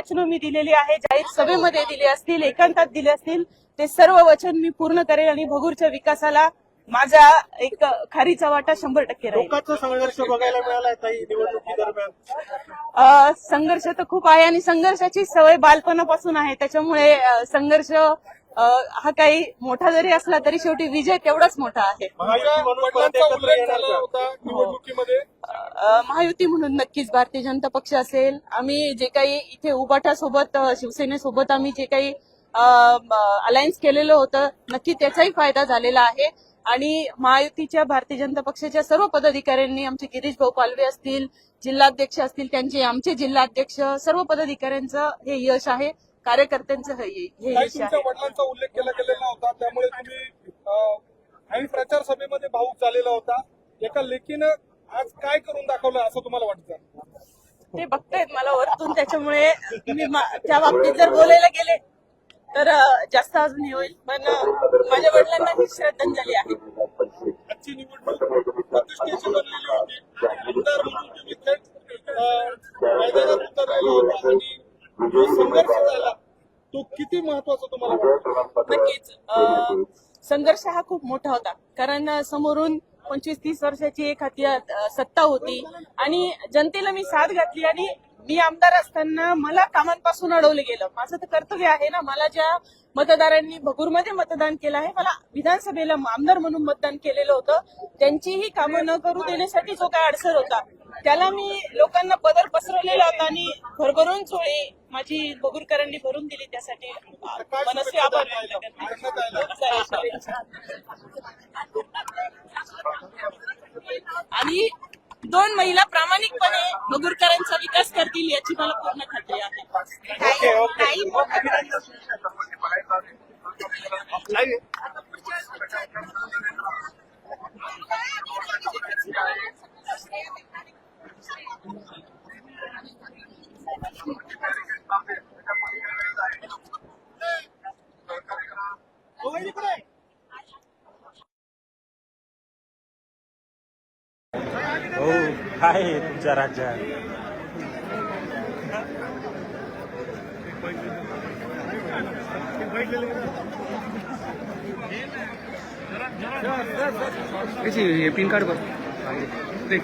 वचनं मी दिलेली आहे, जाहीर सभेमध्ये दिली असतील, एकांतात दिले असतील, ते सर्व वचन मी पूर्ण करेल आणि भगूरच्या विकासाला माझा एक खारीचा वाटा 100% राहील. लोकांचा संघर्ष बघायला मिळाला ताई निवडणुकी दरम्यान. संघर्ष तर खूप आहे आणि संघर्षाची सवय बालपणापासून आहे, त्याच्यामुळे संघर्ष हा काही मोठा जरी असला तरी शेवटी विजय तेवढाच मोठा आहे. निवडणुकीमध्ये महायुती म्हणून नक्कीच भारतीय जनता पक्ष असेल. आम्ही जे काही इथे उबाटासोबत शिवसेनेसोबत आम्ही जे काही अलायन्स केलेलं होतं, नक्की त्याचाही फायदा झालेला आहे. आणि महायुतीच्या भारतीय जनता पक्षाच्या सर्व पदाधिकाऱ्यांनी, आमचे गिरीश भाऊ पालवे असतील, जिल्हाध्यक्ष असतील, त्यांचे आमचे जिल्हाध्यक्ष, सर्व पदाधिकाऱ्यांचं हे यश आहे, कार्यकर्त्यांचं हे यश आहे. वडिलांचा उल्लेख केला गेलेला होता, त्यामुळे तुम्ही प्रचार सभेमध्ये भाऊक झालेला होता. एका लेखीनं आज काय करून दाखवलं असं तुम्हाला वाटतं? ते बघतायत मला वरतून, त्याच्यामुळे मी त्या बाबतीत जर बोलायला गेले तर जास्त अजून हे होईल, पण माझ्या वडिलांना ही श्रद्धांजली आहे. आजची निवडणूक प्रतिष्ठेची बनलेली होती. आमदार म्हणून तुम्ही थेट मैदानात उतरलेला होता आणि जो संघर्ष झाला तो किती महत्वाचा तुम्हाला वाटतो? नक्कीच संघर्ष हा खूप मोठा होता, कारण समोरून 25-30 वर्षाची एक हाती सत्ता होती आणि जनतेला मी साथ घातली आणि मी आमदार असताना मला कामांपासून अडवलं गेलं. माझं तर कर्तव्य आहे ना, मला ज्या मतदारांनी भगूरमध्ये मतदान केलं आहे, मला विधानसभेला आमदार म्हणून मतदान केलेलं होतं, त्यांचीही कामं न करू देण्यासाठी जो काय अडसर होता त्याला मी लोकांना बदल पसरवलेला होता आणि भरभरून चोळी माझी भगूरकरांनी भरून दिली, त्यासाठी मनस्वी आभार व्यक्त करते. आणि 2 महिला प्रामाणिकपणे भगूरकरांचा विकास करतील याची मला पूर्ण खात्री आहे. हो, काय आहे तुमच्या राज्यात? ये पिन कार्ड पर देख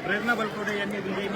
प्रेरणा बलकवडे यांनी दिली.